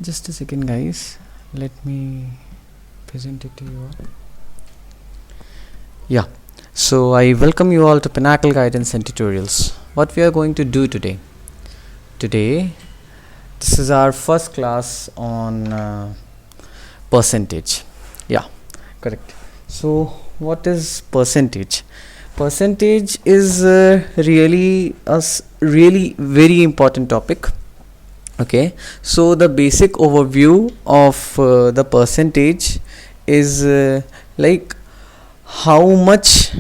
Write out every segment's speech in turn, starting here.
Just a second, guys. Let me present it to you all. Yeah. So I welcome you all to Pinnacle Guidance and Tutorials. What we are going to do today. This is our first class on percentage. Yeah, correct. So what is percentage? Percentage is really really very important topic. Okay, so the basic overview of the percentage is like how much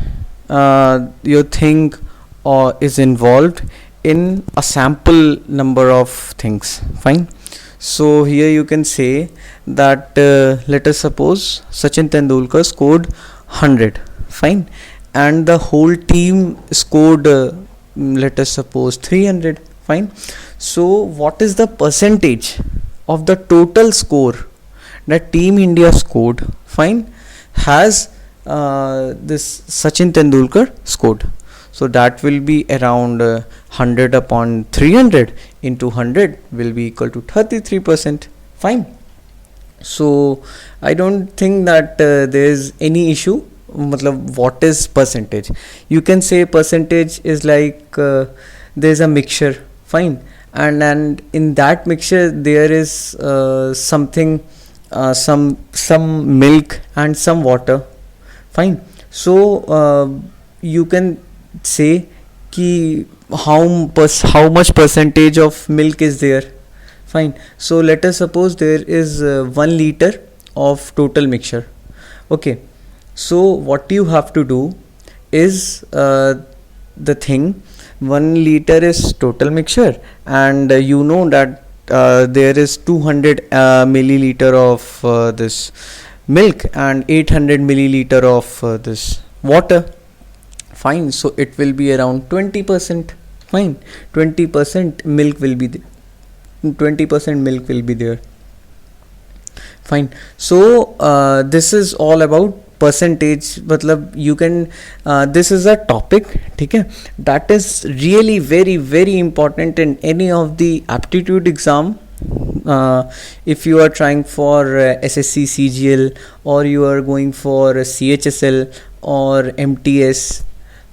you think or is involved in a sample number of things. Fine. So here you can say that let us suppose Sachin Tendulkar scored 100. Fine. And the whole team scored let us suppose 300. Fine. So what is the percentage of the total score that Team India scored? Fine. Has this Sachin Tendulkar scored? So that will be around 100 upon 300 into 100 will be equal to 33%. Fine. So I don't think that there is any issue. Matlab, what is percentage? You can say percentage is like there is a mixture. Fine. And in that mixture there is something some milk and some water. Fine. So you can say ki how much percentage of milk is there. Fine. So let us suppose there is 1 liter of total mixture. Okay. So what you have to do is the thing 1 liter is total mixture, and you know that there is 200 milliliter of this milk and 800 milliliter of this water. Fine. So it will be around 20%. Fine. 20% milk will be 20% milk will be there. Fine. So this is all about percentage. Matlab you can this is a topic, okay, that is really very very important in any of the aptitude exam. If you are trying for SSC CGL, or you are going for CHSL or MTS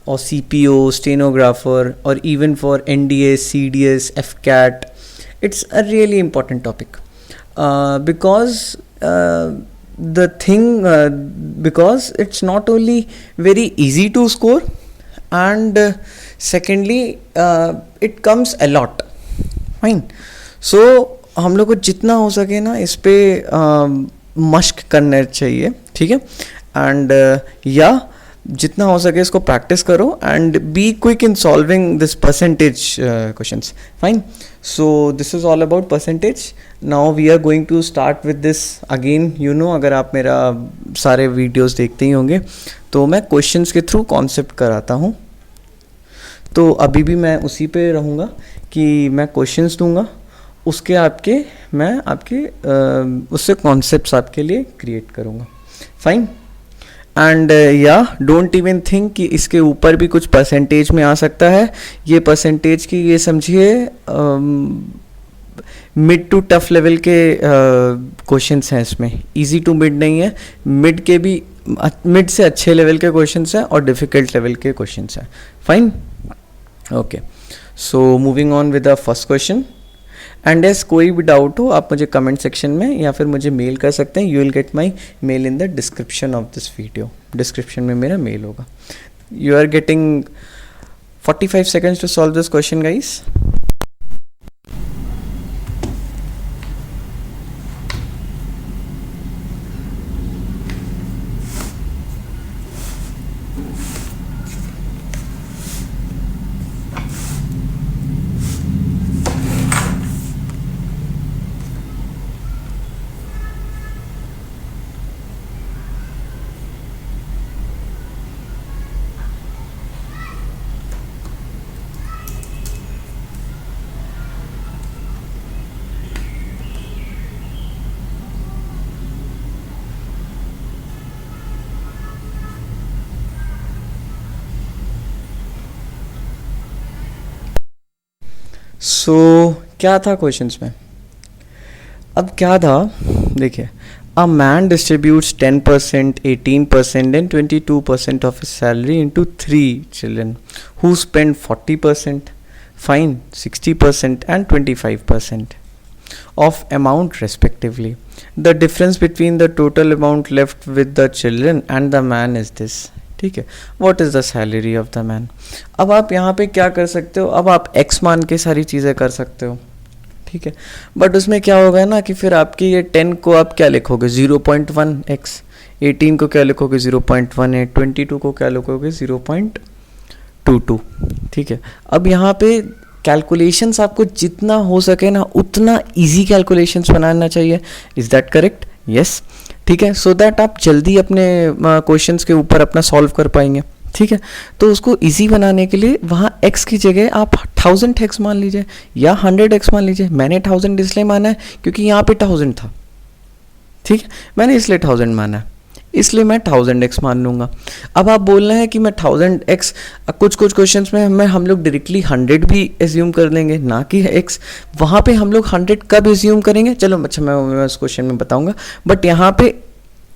or CPO stenographer, or even for NDS, CDS, FCAT, it's a really important topic because the thing because it's not only very easy to score, and secondly it comes a lot. Fine. So हम लोग को जितना हो सके ना इस पे मश्क करना चाहिए, ठीक है, एंड या जितना हो सके इसको प्रैक्टिस करो and be quick in solving this percentage questions. Fine. So this is all about percentage. Now we are going to start with this again. You know, अगर आप मेरा सारे वीडियोस देखते ही होंगे तो मैं क्वेश्चंस के थ्रू कॉन्सेप्ट कराता हूँ. तो अभी भी मैं उसी पे रहूँगा कि मैं क्वेश्चंस दूंगा, उसके मैं आपके उससे कॉन्सेप्ट्स आपके लिए क्रिएट करूँगा. फाइन. एंड या डोंट इवन थिंक कि इसके ऊपर भी कुछ परसेंटेज में आ सकता है. ये परसेंटेज की ये समझिए मिड टू टफ लेवल के क्वेश्चंस हैं इसमें. इजी टू मिड नहीं है, मिड के भी मिड से अच्छे लेवल के क्वेश्चंस हैं और डिफ़िकल्ट लेवल के क्वेश्चंस हैं. Fine. Okay. So moving on with the first question. And S कोई भी डाउट हो आप मुझे कमेंट सेक्शन में या फिर मुझे मेल कर सकते हैं. You will get my mail in the description of this video. Description में मेरा मेल होगा. You are getting 45 seconds to solve this question guys. So क्या था क्वेश्चंस में? अब क्या था, देखिए, a man distributes 10%, 18% and 22% of his salary into 3 children who spend 40%, fine, 60% and 25% of amount respectively. The difference between the total amount left with the children and the man is this. ठीक है, what is the salary of the man. अब आप यहाँ पे क्या कर सकते हो, अब आप x मान के सारी चीज़ें कर सकते हो, ठीक है, बट उसमें क्या होगा ना कि फिर आपकी ये 10 को आप क्या लिखोगे 0.1x, 18 को क्या लिखोगे 0.18, 22 को क्या लिखोगे 0.22, ठीक है. अब यहाँ पे कैलकुलेशंस आपको जितना हो सके ना उतना इजी कैलकुलेशंस बनाना चाहिए. Is that correct? यस, ठीक है, सो दैट आप जल्दी अपने क्वेश्चंस के ऊपर अपना सॉल्व कर पाएंगे, ठीक है. तो उसको इजी बनाने के लिए वहाँ x की जगह आप 1000x मान लीजिए या 100x मान लीजिए. मैंने 1000 इसलिए माना है क्योंकि यहाँ पे 1000 था, ठीक है, मैंने इसलिए 1000 माना है, इसलिए मैं 1000x मान लूँगा. अब आप बोल रहे हैं कि मैं 1000x, कुछ क्वेश्चंस में हम लोग डायरेक्टली 100 भी एज्यूम कर लेंगे ना कि x. वहाँ पे हम लोग 100 कब एज्यूम करेंगे, चलो अच्छा मैं उस क्वेश्चन में बताऊँगा, बट यहाँ पे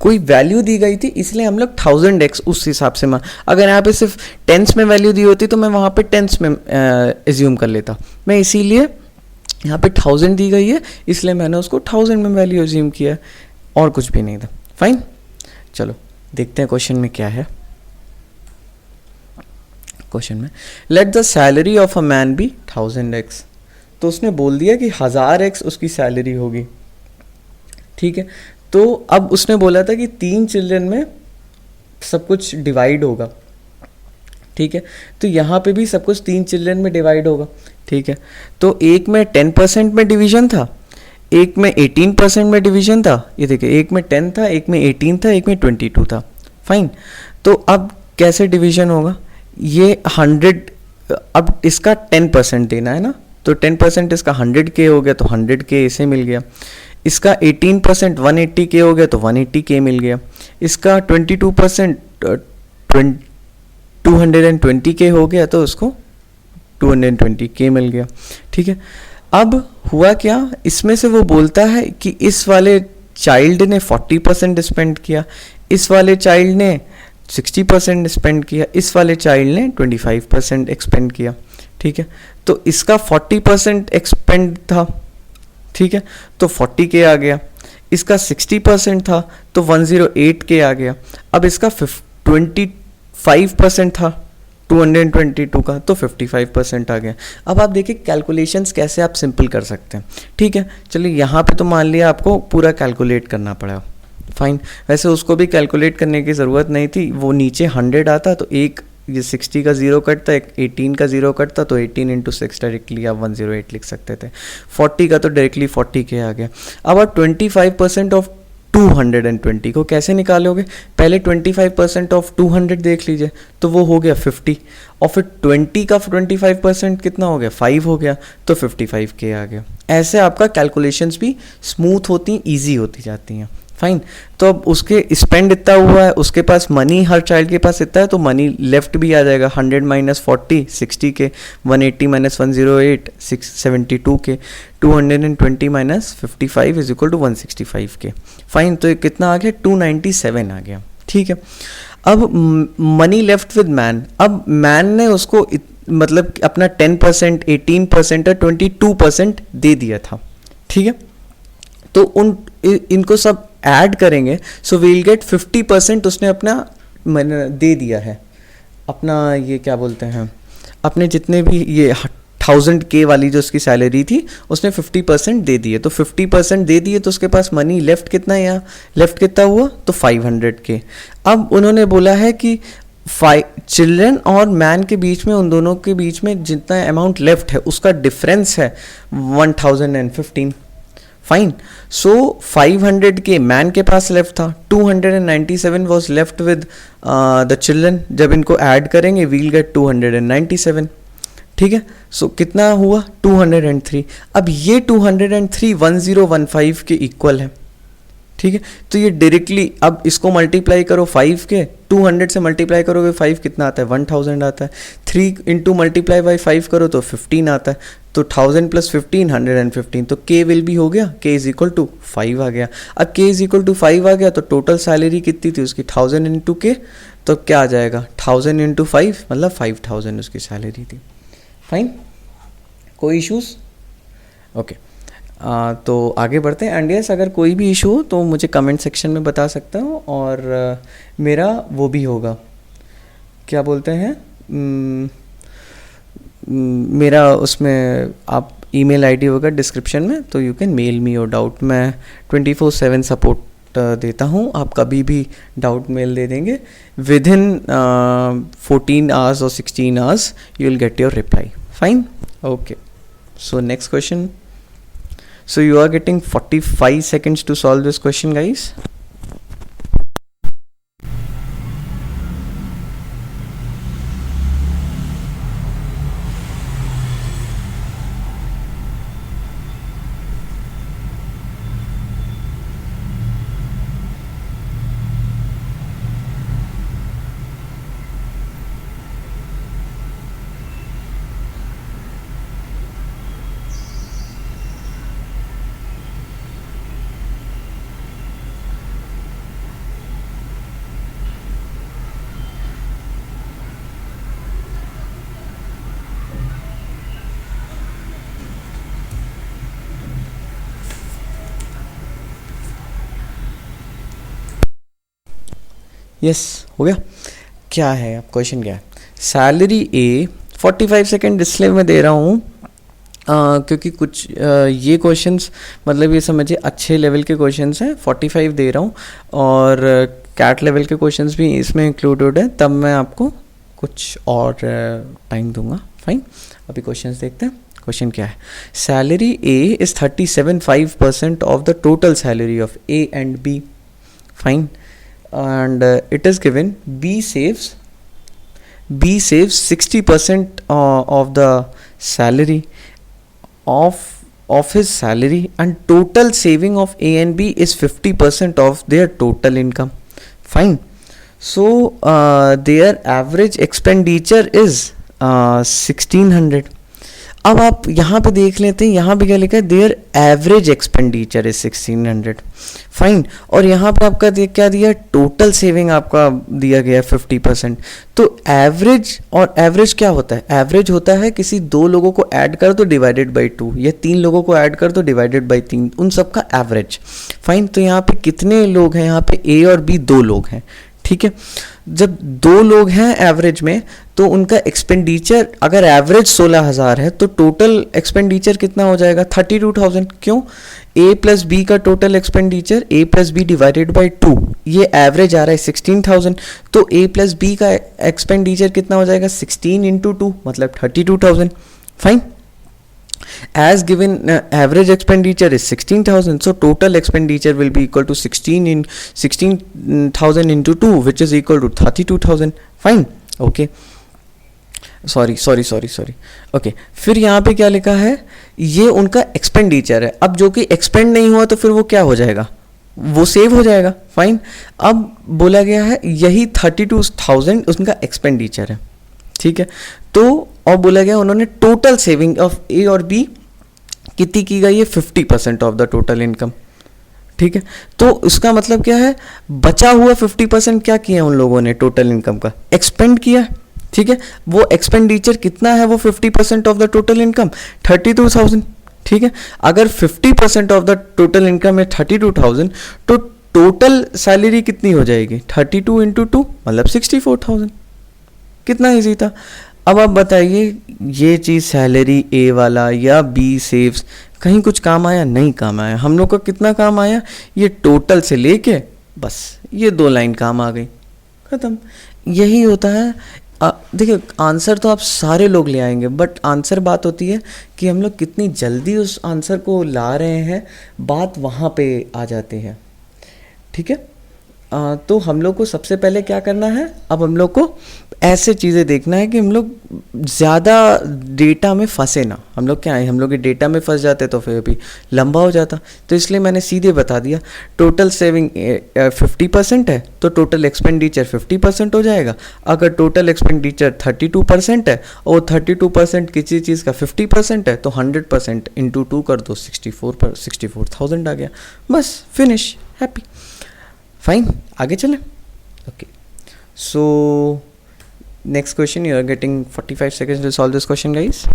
कोई वैल्यू दी गई थी इसलिए हम लोग 1000x उस हिसाब से अगर यहाँ पे सिर्फ टेंस में वैल्यू दी होती तो मैं वहाँ पे टेंस में एज्यूम कर लेता. मैं इसीलिए यहाँ पे 1000 दी गई है इसलिए मैंने उसको 1000 में वैल्यू एज्यूम किया, और कुछ भी नहीं था. फाइन, चलो देखते हैं क्वेश्चन में क्या है. क्वेश्चन में let the salary of a man B 1000x. तो उसने बोल दिया कि 1000x उसकी सैलरी होगी, ठीक है. तो अब उसने बोला था कि 3 चिल्ड्रन में सब कुछ डिवाइड होगा, ठीक है. तो यहाँ पे भी सब कुछ 3 चिल्ड्रन में डिवाइड होगा, ठीक है. तो एक में 10% में डिवीजन था, एक में 18% में डिवीजन था. ये देखिए, एक में 10 था, एक में 18 था, एक में 22 था. फाइन, तो अब कैसे डिवीजन होगा, ये 100, अब इसका 10% देना है ना, तो 10% इसका 100K हो गया तो 100K इसे मिल गया. इसका 18% 180K हो गया तो 180K मिल गया. इसका 22% 220K हो गया तो उसको 220K मिल गया, ठीक है. अब हुआ क्या, इसमें से वो बोलता है कि इस वाले चाइल्ड ने 40% स्पेंड किया, इस वाले चाइल्ड ने 60% स्पेंड किया, इस वाले चाइल्ड ने 25% एक्सपेंड किया, ठीक है. तो इसका 40% एक्सपेंड था, ठीक है, तो 40K आ गया. इसका 60% था तो 108K आ गया. अब इसका 25% था 222 का तो 55% आ गया. अब आप देखिए कैलकुलेशंस कैसे आप सिंपल कर सकते हैं, ठीक है. चलिए यहाँ पे तो मान लिया आपको पूरा कैलकुलेट करना पड़ा, फाइन. वैसे उसको भी कैलकुलेट करने की ज़रूरत नहीं थी, वो नीचे 100 आता तो एक ये 60 का 0 कटता, 18 का 0 कटता तो 18 इंटू 6 डायरेक्टली आप 108 लिख सकते थे. 40 का तो डायरेक्टली 40K आ गया. अब आप 25% ऑफ 220 को कैसे निकालोगे, पहले 25% ऑफ 200 देख लीजिए तो वो हो गया 50, और फिर 20 का 25% कितना हो गया 5 हो गया तो 55K आ गया. ऐसे आपका कैलकुलेशंस भी स्मूथ होती, ईजी होती जाती हैं. फाइन, तो अब उसके स्पेंड इतना हुआ है, उसके पास मनी, हर चाइल्ड के पास इतना है तो मनी लेफ्ट भी आ जाएगा. 100 minus 40 60K, 180 minus 108 72K, 220 minus 55 is equal to 165K. Fine, तो ये कितना आ गया 297 आ गया, ठीक है. अब मनी लेफ्ट विद मैन, अब मैन ने उसको मतलब अपना 10% 18% और 22% दे दिया था, ठीक है. तो इनको सब ऐड करेंगे सो वील गेट 50% उसने अपना दे दिया है, अपना ये क्या बोलते हैं, अपने जितने भी ये 1000K वाली जो उसकी सैलरी थी उसने 50% दे दिए. तो 50% दे दिए तो उसके पास मनी लेफ्ट कितना है, यहाँ लेफ्ट कितना हुआ तो 500K. अब उन्होंने बोला है कि चिल्ड्रन और मैन के बीच में, उन दोनों के बीच में जितना अमाउंट लेफ्ट है उसका डिफरेंस है 1015. फाइन, सो 500K मैन के पास लेफ्ट था, 297 was left with the children. जब इनको ऐड करेंगे वील गेट 297, ठीक है. सो कितना हुआ 203. अब ये 203 1015 के इक्वल है, ठीक है. तो ये डायरेक्टली अब इसको मल्टीप्लाई करो 5 के, 200 से मल्टीप्लाई करोगे 5 कितना आता है 1000 आता है. 3 इंटू मल्टीप्लाई बाई 5 करो तो 15 आता है. तो 1000 प्लस 15 115, तो k विल बी हो गया, k इज इक्वल टू 5 आ गया। अब k इज इक्वल टू 5 आ गया तो टोटल सैलरी कितनी थी उसकी 1000 इंटू के, तो क्या आ जाएगा 1000 इंटू 5 मतलब 5000 उसकी सैलरी थी। फाइन, कोई इश्यूज? ओके तो आगे बढ़ते हैं। एंड यस, अगर कोई भी इशू हो तो मुझे कमेंट सेक्शन में बता सकता हूँ, और मेरा वो भी होगा, क्या बोलते हैं, मेरा उसमें आप ईमेल आईडी होगा डिस्क्रिप्शन में, तो you can mail me your doubt. मैं 24/7 सपोर्ट देता हूँ, आप कभी भी डाउट मेल दे देंगे, विद इन 14 आवर्स और 16 hours you will get your reply. Fine, okay, so next question. So you are getting 45 seconds to solve this question, guys. Yes हो गया। क्या है अब क्वेश्चन, क्या है, सैलरी ए 45 सेकेंड इसलिए मैं दे रहा हूँ क्योंकि कुछ ये क्वेश्चंस मतलब ये समझिए अच्छे लेवल के क्वेश्चंस हैं, 45 दे रहा हूँ, और कैट लेवल के क्वेश्चंस भी इसमें इंक्लूडेड है, तब मैं आपको कुछ और टाइम दूंगा। फाइन, अभी क्वेश्चंस देखते हैं। क्वेश्चन क्या है, salary A is 37.5% of the total salary of A and B. Fine, and it is given B saves 60% of the salary of his salary, and total saving of A and B is 50% of their total income. Fine, so their average expenditure is 1600. अब आप यहाँ पे देख लेते हैं, यहाँ पे क्या लिखा है, there average expenditure is 1600। Fine, और यहाँ पे आपका क्या दिया, टोटल सेविंग आपका दिया गया है 50%। तो एवरेज, और एवरेज क्या होता है, एवरेज होता है किसी दो लोगों को ऐड कर दो डिवाइडेड बाई 2, या 3 लोगों को ऐड कर दो डिवाइडेड बाई 3, उन सबका एवरेज। फाइन, तो यहाँ पे कितने लोग हैं, यहाँ पे ए और बी 2 लोग हैं, ठीक है। जब 2 लोग हैं एवरेज में, तो उनका एक्सपेंडिचर अगर एवरेज 16,000 है तो टोटल एक्सपेंडिचर कितना हो जाएगा 32,000। क्यों, ए प्लस बी का total expenditure A plus B divided by 2, ये एवरेज आ रहा है 16,000, तो ए प्लस बी का एक्सपेंडिचर कितना हो जाएगा 16 इंटू 2 मतलब 32,000। Fine, as given average expenditure is 16,000, so total expenditure will be equal to 16,000 into 2, which is equal to 32,000. Fine, okay, sorry okay. फिर यहाँ पे क्या लिखा है, ये उनका एक्सपेंडिचर है। अब जो कि एक्सपेंड नहीं हुआ तो फिर वो क्या हो जाएगा, वो सेव हो जाएगा। फाइन, अब बोला गया है यही 32,000 उनका एक्सपेंडिचर है, ठीक है। तो और बोला गया उन्होंने टोटल सेविंग ऑफ ए और बी कितनी की गई है 50% ऑफ द टोटल इनकम, ठीक है। तो उसका मतलब क्या है, बचा हुआ 50% क्या किया उन लोगों ने टोटल इनकम का, एक्सपेंड किया, ठीक है। वो एक्सपेंडिचर कितना है, वो 50% ऑफ द टोटल इनकम 32,000, ठीक है। अगर 50% ऑफ द टोटल इनकम है 32,000, तो टोटल सैलरी कितनी हो जाएगी 32 इंटू 2 मतलब 64,000। कितना ईजी था। अब आप बताइए ये चीज़ सैलरी ए वाला या बी सेव्स कहीं कुछ काम आया, नहीं काम आया। हम लोग का कितना काम आया, ये टोटल से लेके बस ये 2 लाइन काम आ गई, ख़त्म। यही होता है। देखिए आंसर तो आप सारे लोग ले आएंगे, बट आंसर बात होती है कि हम लोग कितनी जल्दी उस आंसर को ला रहे हैं, बात वहाँ पे आ जाती है, ठीक है। तो हम लोग को सबसे पहले क्या करना है, अब हम लोग को ऐसे चीज़ें देखना है कि हम लोग ज़्यादा डेटा में फंसे ना। हम लोग क्या है, हम लोग के डेटा में फंस जाते तो फिर भी लंबा हो जाता। तो इसलिए मैंने सीधे बता दिया टोटल सेविंग 50% है तो टोटल एक्सपेंडिचर 50% हो जाएगा। अगर टोटल एक्सपेंडिचर 32% है और 32% किसी चीज़ का 50% है तो 100% इंटू 2 कर दो, 64,000 आ गया। बस फिनिश, हैप्पी, फाइन। आगे चलें। Okay, so next question, you are getting 45 seconds to solve this question, guys.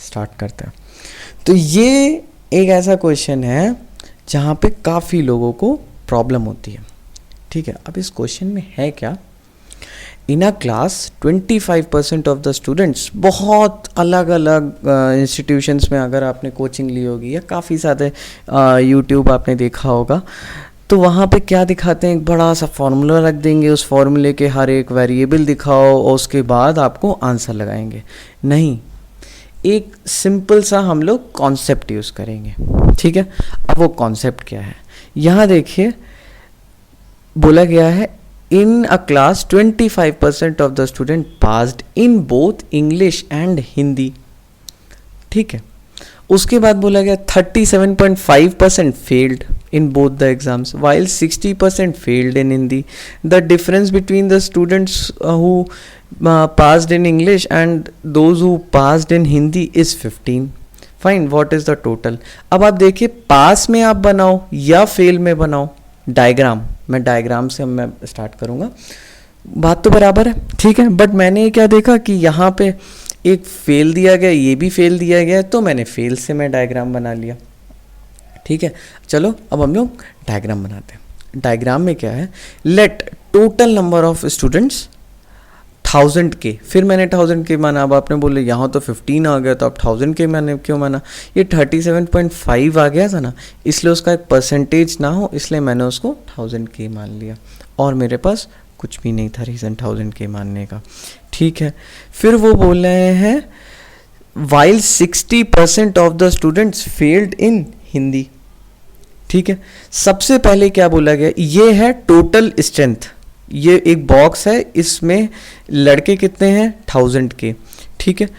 Start करते हैं। तो ये एक ऐसा क्वेश्चन है जहाँ पे काफ़ी लोगों को प्रॉब्लम होती है, ठीक है। अब इस क्वेश्चन में है क्या, in a class 25% of the students, बहुत अलग अलग इंस्टीट्यूशंस में अगर आपने कोचिंग ली होगी या काफ़ी सारे यूट्यूब आपने देखा होगा, तो वहाँ पे क्या दिखाते हैं, एक बड़ा सा फॉर्मूला रख देंगे, उस फॉर्मूले के हर एक वेरिएबल दिखाओ और उसके बाद आपको आंसर लगाएंगे। नहीं, एक सिंपल सा हम लोग कॉन्सेप्ट यूज़ करेंगे, ठीक है। अब वो कॉन्सेप्ट क्या है, यहाँ देखिए बोला गया है in a class 25% of the student passed in both English and Hindi, ठीक है। उसके बाद बोला गया 37.5% failed in both the exams while 60% failed in Hindi. The difference between the students who passed in English and those who passed in Hindi is 15. Fine, what is the total? अब आप देखिए पास में आप बनाओ या फेल में बनाओ डायग्राम, मैं डायग्राम से मैं स्टार्ट करूँगा, बात तो बराबर है, ठीक है। बट मैंने ये क्या देखा कि यहाँ पे एक फेल दिया गया, ये भी फेल दिया गया, तो मैंने फेल से मैं डायग्राम बना लिया, ठीक है। चलो अब हम लोग डायग्राम बनाते हैं। डायग्राम में क्या है, let total number of students 1000 के, फिर मैंने 1000 के माना। अब आपने बोले यहाँ तो 15 आ गया तो अब 1000 के मैंने क्यों माना, ये 37.5 आ गया था ना, इसलिए उसका एक परसेंटेज ना हो इसलिए मैंने उसको 1000 के मान लिया, और मेरे पास कुछ भी नहीं था रीज़न 1000 के मानने का, ठीक है। फिर वो बोल रहे हैं while 60% of the students failed in Hindi, ठीक है। सबसे पहले क्या बोला गया, ये है टोटल स्ट्रेंथ, ये एक बॉक्स है, इसमें लड़के कितने हैं 1000 के, ठीक है।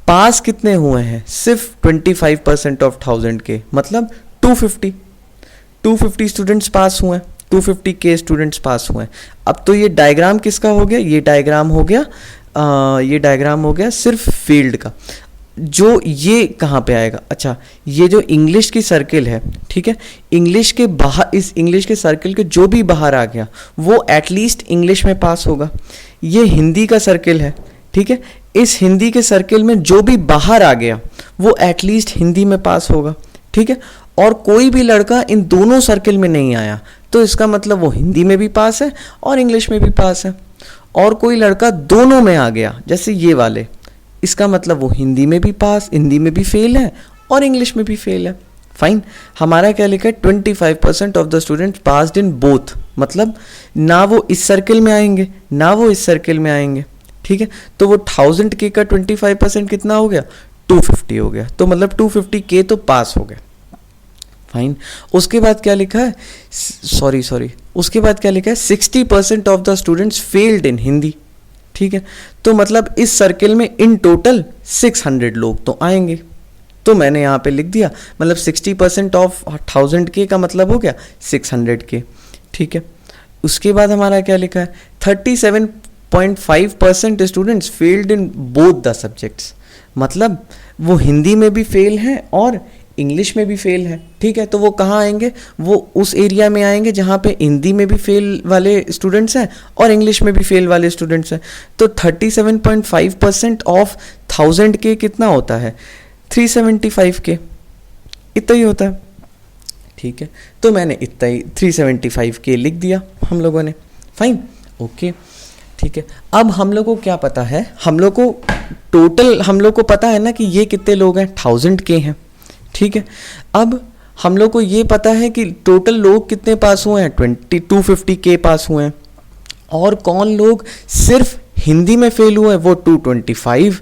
पास कितने हुए हैं, सिर्फ 25% ऑफ 1000 के, मतलब 250 स्टूडेंट्स पास हुए हैं, 250 के स्टूडेंट्स पास हुए हैं। अब तो ये डायग्राम किसका हो गया, ये डायग्राम हो गया ये डायग्राम हो गया सिर्फ फील्ड का। जो ये कहाँ पे आएगा, अच्छा ये जो इंग्लिश की सर्किल है, ठीक है, इंग्लिश के बाहर, इस इंग्लिश के सर्किल के जो भी बाहर आ गया वो एटलीस्ट इंग्लिश में पास होगा। ये हिंदी का सर्किल है, ठीक है, इस हिंदी के सर्किल में जो भी बाहर आ गया वो एटलीस्ट हिंदी में पास होगा, ठीक है। और कोई भी लड़का इन दोनों सर्किल में नहीं आया तो इसका मतलब वो हिंदी में भी पास है और इंग्लिश में भी पास है। और कोई लड़का दोनों में आ गया जैसे ये वाले, इसका मतलब वो हिंदी में भी पास, हिंदी में भी फेल है और इंग्लिश में भी फेल है। फाइन, हमारा क्या लिखा है 25% of the student passed in both, मतलब ना वो इस सर्किल में आएंगे ना वो इस सर्किल में आएंगे, ठीक है। तो वो 1000 के का 25% कितना हो गया, 250 हो गया, तो मतलब 250 के तो पास हो गए। फाइन, उसके बाद क्या लिखा है, सॉरी उसके बाद क्या लिखा है 60% of the students failed in Hindi, ठीक है। तो मतलब इस सर्किल में इन टोटल 600 लोग तो आएंगे, तो मैंने यहाँ पे लिख दिया, मतलब 60% ऑफ 1000 के का मतलब हो गया 600 के, ठीक है। उसके बाद हमारा क्या लिखा है 37.5% students failed in both the subjects, मतलब वो हिंदी में भी फेल हैं और इंग्लिश में भी फेल है, ठीक है, तो वो कहाँ आएंगे, वो उस एरिया में आएंगे जहाँ पे हिंदी में भी फेल वाले स्टूडेंट्स हैं और इंग्लिश में भी फेल वाले स्टूडेंट्स हैं। तो 37.5% ऑफ 1000 के कितना होता है, 375 के, इतना ही होता है, ठीक है। तो मैंने इतना ही 375 के लिख दिया हम लोगों ने, फाइन, ओके, ठीक है। अब हम लोग को क्या पता है, हम लोग को टोटल हम लोग को पता है ना कि ये कितने लोग हैं, 1000 के हैं, ठीक है। अब हम लोग को ये पता है कि टोटल लोग कितने पास हुए हैं, 250 के पास हुए हैं, और कौन लोग सिर्फ हिंदी में फेल हुए हैं, वो 225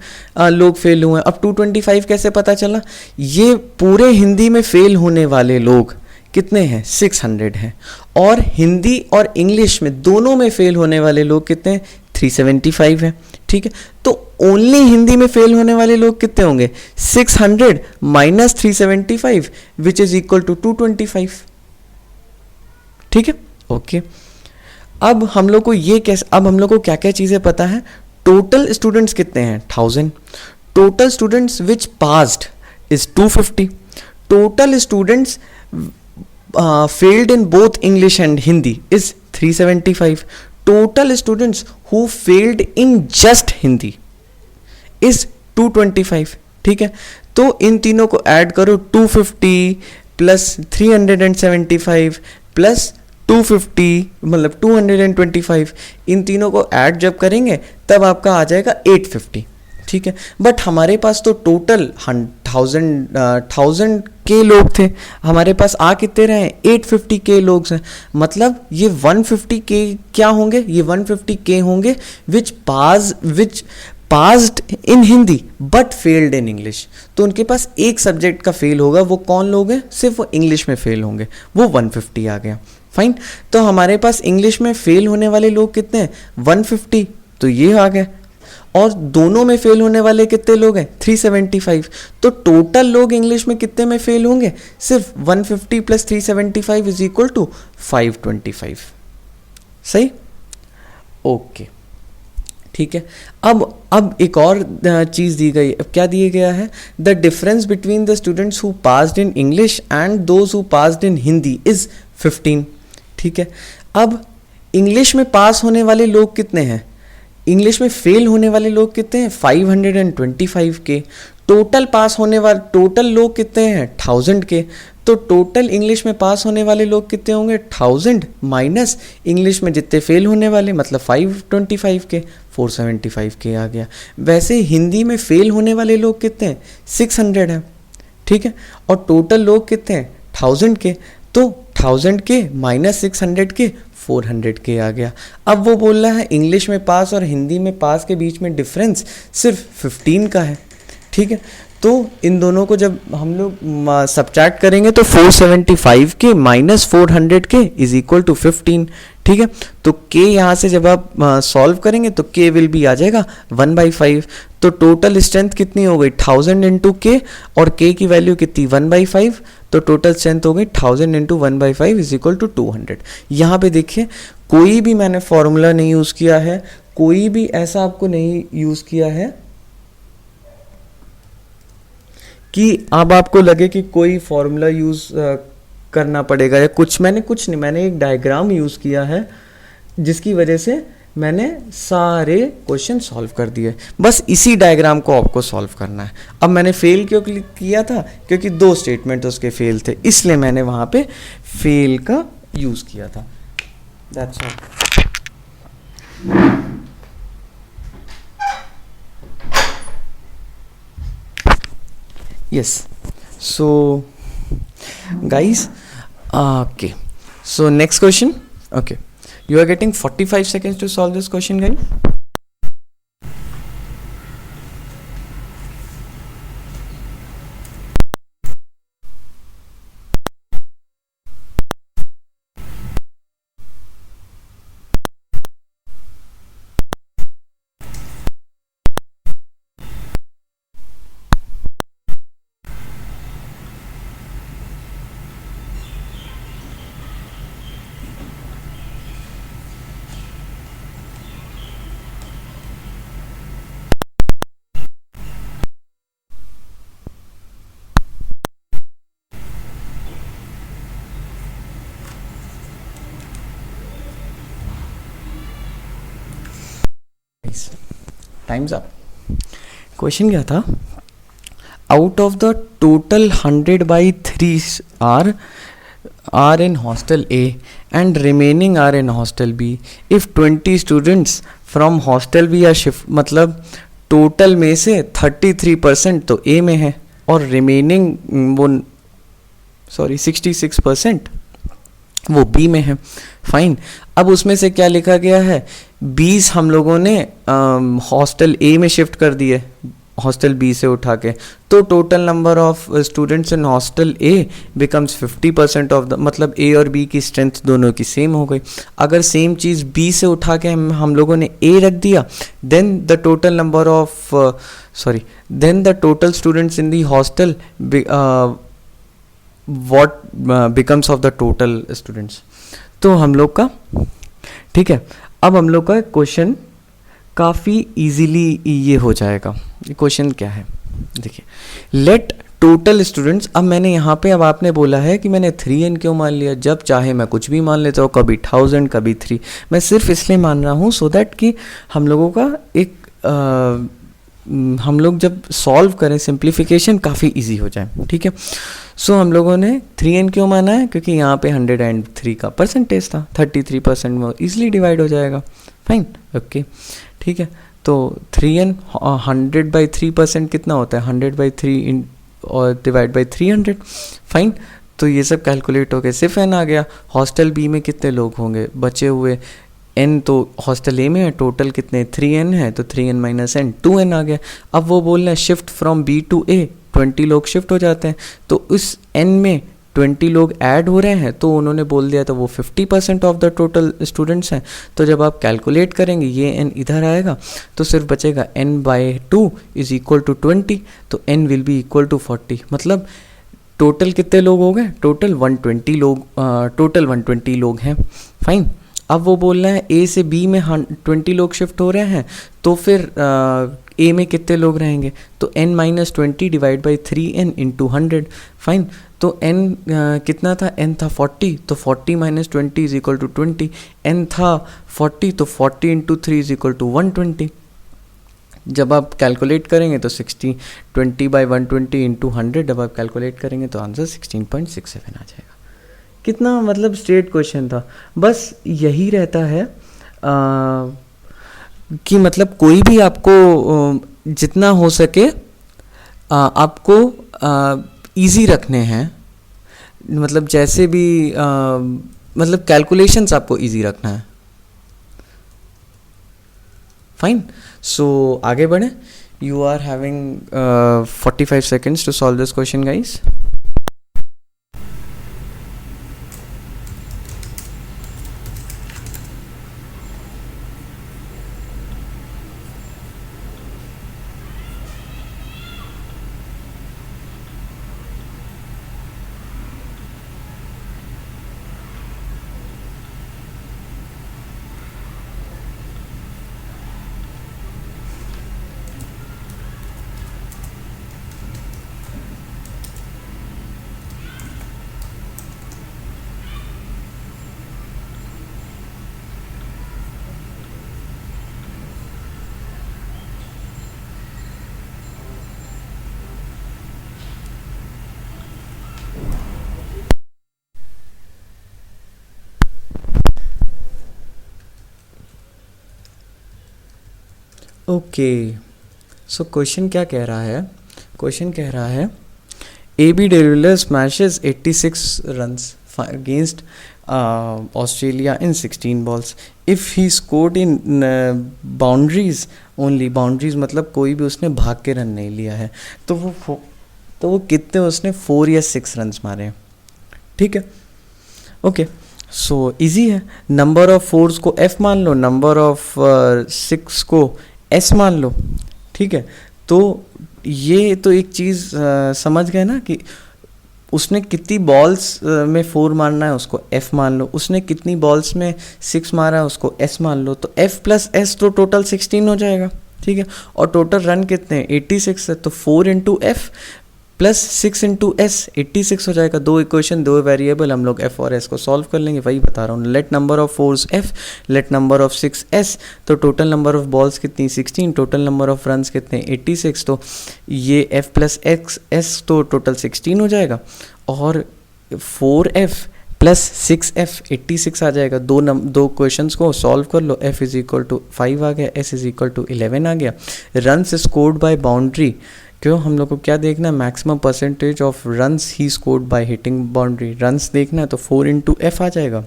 लोग फेल हुए हैं। अब 225 कैसे पता चला, ये पूरे हिंदी में फेल होने वाले लोग कितने हैं, 600 हैं, और हिंदी और इंग्लिश में दोनों में फेल होने वाले लोग कितने हैं, 375 हैं, ठीक है। तो ओनली हिंदी में फेल होने वाले लोग कितने होंगे, 600 minus 375 which is equal to 225, ठीक है, ओके। अब हम लोग को ये कैसे, अब हम लोग को क्या क्या चीज़ें पता है, टोटल स्टूडेंट्स कितने हैं, 1000, total students which passed is 250, total students failed in both English and Hindi is 375, total students who failed in just Hindi is 225, ठीक है। तो इन तीनों को ऐड करो, 250 प्लस 375 प्लस 250 मतलब 225, इन तीनों को ऐड जब करेंगे तब आपका आ जाएगा 850, ठीक है। बट हमारे पास तो टोटल 1000 के लोग थे, हमारे पास आ कितने रहे, 850 के लोग हैं, मतलब ये 150 के क्या होंगे, ये 150 के होंगे which passed in Hindi but failed in English. तो उनके पास एक सब्जेक्ट का फेल होगा, वो कौन लोग हैं, सिर्फ वो इंग्लिश में फेल होंगे, वो 150 आ गया, फाइन। तो हमारे पास इंग्लिश में फेल होने वाले लोग कितने हैं, 150, तो ये आ गए, और दोनों में फेल होने वाले कितने लोग हैं, 375। तो टोटल लोग इंग्लिश में कितने में फेल होंगे, सिर्फ 150 प्लस 375 इज इक्वल टू 525, सही, ओके, ठीक है। अब एक और चीज़ दी गई, अब क्या दिया गया है, the difference between the students who passed in English and those who passed in Hindi is 15, ठीक है। अब इंग्लिश में पास होने वाले लोग कितने हैं, इंग्लिश में फेल होने वाले लोग कितने हैं, 525 के, टोटल पास होने वाले टोटल लोग कितने हैं, 1000 के, तो टोटल इंग्लिश में पास होने वाले लोग कितने होंगे, 1000 माइनस इंग्लिश में जितने फेल होने वाले मतलब 525 के, 475 के आ गया। वैसे हिंदी में फेल होने वाले लोग कितने हैं, 600 हैं, ठीक है, और टोटल लोग कितने हैं, 1000 के, तो 1000 के माइनस 600 के 400 के आ गया। अब वो बोल रहा है इंग्लिश में पास और हिंदी में पास के बीच में डिफरेंस सिर्फ 15 का है, ठीक है। तो इन दोनों को जब हम लोग सब्ट्रैक्ट करेंगे तो 475 के माइनस 400 के इज इक्वल टू 15, ठीक है। तो k यहाँ से जब आप सॉल्व करेंगे तो k विल भी आ जाएगा 1/5। तो टोटल स्ट्रेंथ कितनी हो गई, 1000 इंटू के, और k की वैल्यू कितनी 1/5, तो टोटल स्ट्रेंथ हो गई 1000 इंटू 1/5 इज इक्वल टू 200। यहाँ पे देखिए कोई भी मैंने फॉर्मूला नहीं यूज़ किया है, कोई भी ऐसा आपको नहीं यूज़ किया है कि अब आपको लगे कि कोई फॉर्मूला यूज़ करना पड़ेगा या कुछ। मैंने कुछ नहीं, मैंने एक डायग्राम यूज़ किया है जिसकी वजह से मैंने सारे क्वेश्चन सॉल्व कर दिए। बस इसी डायग्राम को आपको सॉल्व करना है। अब मैंने फेल क्यों किया था, क्योंकि 2 स्टेटमेंट उसके फेल थे, इसलिए मैंने वहाँ पे फेल का यूज़ किया था। That's all. Yes, so guys, okay, so next question. Okay, you are getting 45 seconds to solve this question, guys. Times up. Question क्या था, out of the total 100/3 are in hostel A and remaining are in hostel B. If 20 students from hostel B are shift, मतलब total में से 33% तो A में है और remaining वो 66% वो बी में है। फाइन, अब उसमें से क्या लिखा गया है, 20 हम लोगों ने हॉस्टल ए में शिफ्ट कर दिए हॉस्टल बी से उठा के, तो total number of students in hostel A becomes 50% of the, मतलब ए और बी की स्ट्रेंथ दोनों की सेम हो गई। अगर सेम चीज़ बी से उठा के हम लोगों ने ए रख दिया, then the total number of then the total students in the hostel what becomes of the total students। तो हम लोग का ठीक है, अब हम लोग का क्वेश्चन काफ़ी इजीली ये हो जाएगा। ये क्वेश्चन क्या है, देखिए, लेट टोटल स्टूडेंट्स, अब मैंने यहाँ पे, अब आपने बोला है कि मैंने 3n क्यों मान लिया, जब चाहे मैं कुछ भी मान लेता हूँ, कभी 1000 कभी 3, मैं सिर्फ इसलिए मान रहा हूँ सो दैट कि हम लोगों का एक हम लोग जब सॉल्व करें सिंप्लीफिकेशन काफ़ी इजी हो जाए। ठीक है, सो हम लोगों ने 3n क्यों माना है, क्योंकि यहाँ पे 103 का परसेंटेज था, 33% में ईजिली डिवाइड हो जाएगा। फाइन, ओके, ठीक है, तो 3n 100/3% कितना होता है, 100/3 और डिवाइड बाई 300। फाइन, तो ये सब कैलकुलेट हो गए, सिर्फ n आ गया। हॉस्टल बी में कितने लोग होंगे बचे हुए, n तो हॉस्टल ए में है, टोटल कितने 3n है, तो 3n माइनस n 2n आ गया। अब वो बोल रहे हैं शिफ्ट फ्रॉम बी टू ए, 20 लोग शिफ्ट हो जाते हैं, तो उस n में 20 लोग ऐड हो रहे हैं, तो उन्होंने बोल दिया तो वो 50% ऑफ द टोटल स्टूडेंट्स हैं। तो जब आप कैलकुलेट करेंगे ये n इधर आएगा, तो सिर्फ बचेगा n/2 इज इक्वल टू 20, तो n will be equal to 40। मतलब टोटल कितने लोग हो गए, टोटल 120 लोग हैं। फाइन, अब वो बोल रहे हैं ए से बी में 20 लोग शिफ्ट हो रहे हैं, तो फिर ए में कितने लोग रहेंगे, तो n-20 divide by 3n into 100। Fine, तो n कितना था, n था 40, तो 40 - 20 इज इक्वल टू 20। n था 40, तो 40 इंटू 3 इज इक्वल टू 120। जब आप कैलकुलेट करेंगे तो 20/120 इंटू 100 जब आप कैलकुलेट करेंगे तो आंसर 16.67 आ जाएगा। कितना मतलब स्ट्रेट क्वेश्चन था, बस यही रहता है कि मतलब कोई भी आपको जितना हो सके आपको इजी रखने हैं, मतलब जैसे भी मतलब कैलकुलेशंस आपको इजी रखना है। फाइन, सो आगे बढ़े। You are having 45 seconds to solve this question guys. Okay, so question क्या कह रहा है, क्वेश्चन कह रहा है AB de Villiers smashes 86 runs against Australia in 16 balls. If he scored in boundaries only, boundaries मतलब कोई भी उसने भाग के रन नहीं लिया है, तो वो कितने उसने 4 या 6 रन्स मारे हैं। ठीक है, ओके, सो इजी है। नंबर ऑफ 4s को F मान लो, नंबर ऑफ 6 को S मान लो। ठीक है, तो ये तो एक चीज़ समझ गए ना कि उसने कितनी बॉल्स में 4 मारना है उसको F मान लो, उसने कितनी बॉल्स में 6 मारा है उसको S मान लो, तो F प्लस S तो टोटल 16 हो जाएगा। ठीक है, और टोटल रन कितने हैं 86 है, तो 4 into F plus 6 into S 86 हो जाएगा। दो इक्वेशन, दो वेरिएबल, हम लोग एफ और एस को सॉल्व कर लेंगे, वही बता रहा हूँ। Let number of force F, let number of 6 S, तो टोटल नंबर ऑफ बॉल्स कितनी 16, टोटल नंबर ऑफ रन्स कितने 86, तो ये एफ प्लस एक्स एस तो टोटल 16 हो जाएगा, और 4f प्लस 6f 86 आ जाएगा। दो क्वेश्चंस को सॉल्व कर लो, f इज इक्वल टू 5 आ गया, s इज इक्वल टू 11 आ गया। रन्स स्कोर्ड बाय बाउंड्री, क्यों हम लोग को क्या देखना है, maximum percentage of runs he scored by hitting boundary, runs देखना है, तो 4 इंटू एफ आ जाएगा,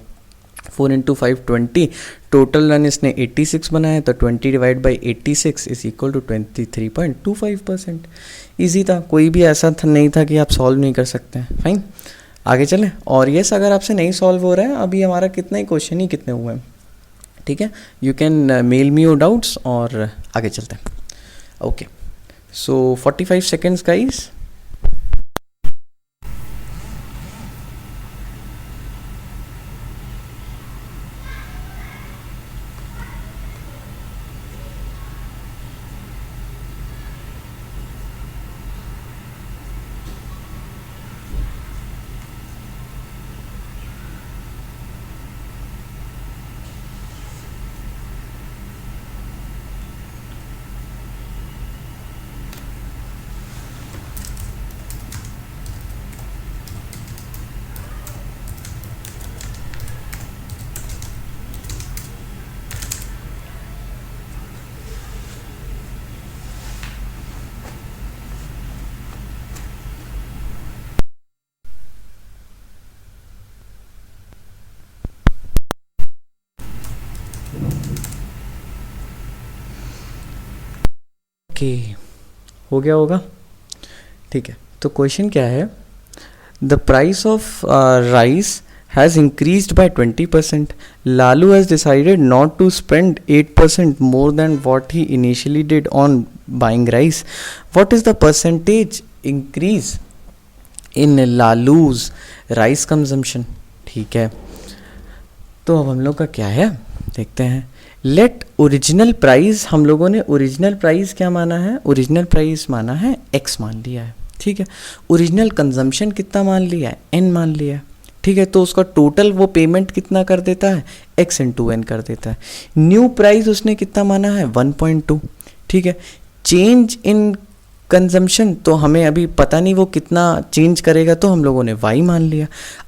4 इंटू 5 20, टोटल रन इसने 86 बनाया, तो 20 divide by 86 is equal to 23.25%। Easy था, कोई भी ऐसा नहीं था कि आप सॉल्व नहीं कर सकते हैं। फाइन, आगे चलें। और यस, अगर आपसे नहीं सॉल्व हो रहा है, अभी हमारा कितना ही क्वेश्चन ही कितने हुए हैं, ठीक है, you can mail me your doubts और आगे चलते हैं। Okay, so 45 seconds guys. Okay, हो गया होगा, ठीक है। तो क्वेश्चन क्या है, the price of rice has increased by 20%. Lalu has decided not to spend 8% more than what he initially did on buying rice. What is the percentage increase in Lalu's rice consumption? ठीक है, तो अब हम लोग का क्या है देखते हैं। लेट ओरिजिनल प्राइस, हम लोगों ने ओरिजिनल प्राइस क्या माना है, ओरिजिनल प्राइस माना है x मान लिया है, ठीक है। ओरिजिनल कंजम्पशन कितना मान लिया है, n मान लिया है, ठीक है। तो उसका टोटल वो पेमेंट कितना कर देता है, x इंटू एन कर देता है। न्यू प्राइस उसने कितना माना है 1.2, ठीक है। चेंज इन कंजम्पशन तो हमें अभी पता नहीं वो कितना चेंज करेगा, तो हम लोगों ने y मान लिया।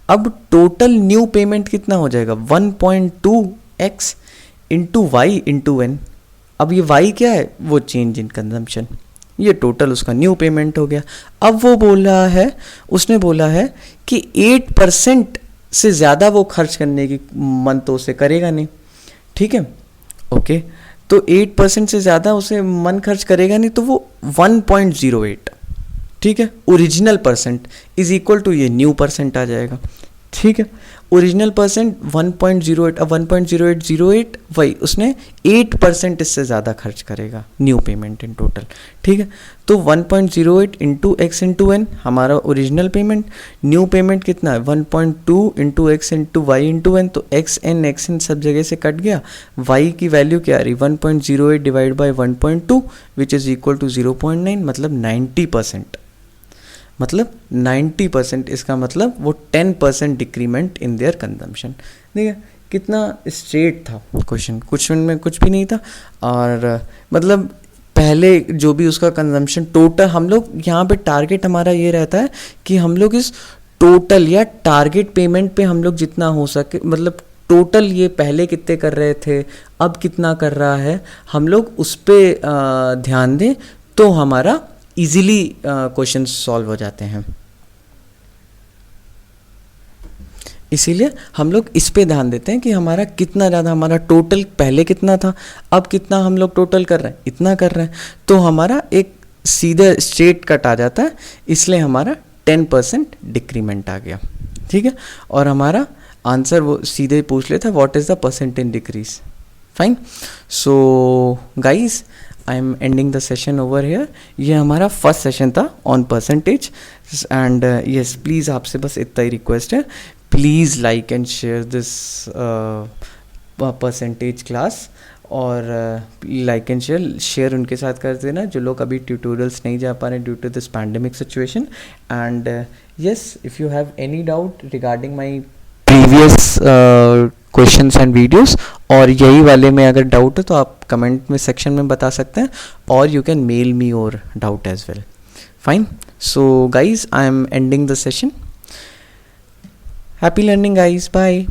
अब टोटल न्यू पेमेंट कितना हो जाएगा 1.2x into y into N. अब ये y क्या है, वो चेंज इन कंजम्पशन, ये टोटल उसका न्यू पेमेंट हो गया। अब वो बोल रहा है, उसने बोला है कि 8% से ज़्यादा वो खर्च करने की मन तो उसे करेगा नहीं, ठीक है। ओके, तो 8% से ज़्यादा उसे मन खर्च करेगा नहीं, तो वो 1.08, ठीक है, original percent is equal to ये न्यू परसेंट आ जाएगा, ठीक है। ओरिजिनल परसेंट 1.08, अब 1.0808 वही उसने 8% इससे ज़्यादा खर्च करेगा न्यू पेमेंट इन टोटल, ठीक है। तो 1.08 इंटू एक्स इंटू एन हमारा ओरिजिनल पेमेंट, न्यू पेमेंट कितना है 1.2 into x into y into n, तो एक्स एन सब जगह से कट गया, वाई की वैल्यू क्या आ रही 1.08 divide by 1.2 which is equal to 0.9, मतलब 90%, मतलब 90%, इसका मतलब वो 10% डिक्रीमेंट इन देयर कंजम्पशन। ठीक है, कितना स्ट्रेट था क्वेश्चन में कुछ भी नहीं था। और मतलब पहले जो भी उसका कंजम्पशन टोटल, हम लोग यहाँ पे टारगेट हमारा ये रहता है कि हम लोग इस टोटल या टारगेट पेमेंट पे हम लोग जितना हो सके, मतलब टोटल ये पहले कितने कर रहे थे अब कितना कर रहा है, हम लोग उस पर ध्यान दें तो हमारा इजीली क्वेश्चन सॉल्व हो जाते हैं। इसीलिए हम लोग इस पे ध्यान देते हैं कि हमारा कितना ज़्यादा, हमारा टोटल पहले कितना था अब कितना हम लोग टोटल कर रहे हैं, इतना कर रहे हैं, तो हमारा एक सीधे स्ट्रेट कट आ जाता है, इसलिए हमारा 10% डिक्रीमेंट आ गया। ठीक है, और हमारा आंसर वो सीधे पूछ लेता what is the percent in decrease. Fine, so guys I am ending the session over here. ये हमारा फर्स्ट सेशन था on percentage and yes please आपसे बस इतना ही रिक्वेस्ट है, please like and share this percentage class, और like and share उनके साथ कर देना जो लोग अभी ट्यूटोरियल्स नहीं जा पा रहे due to this pandemic situation. And yes, if you have any doubt regarding my previous questions and videos और यही वाले में अगर डाउट है तो आप कमेंट में सेक्शन में बता सकते हैं, और you can mail me your doubt as well. Fine. So guys, I am ending the session. Happy learning guys. Bye.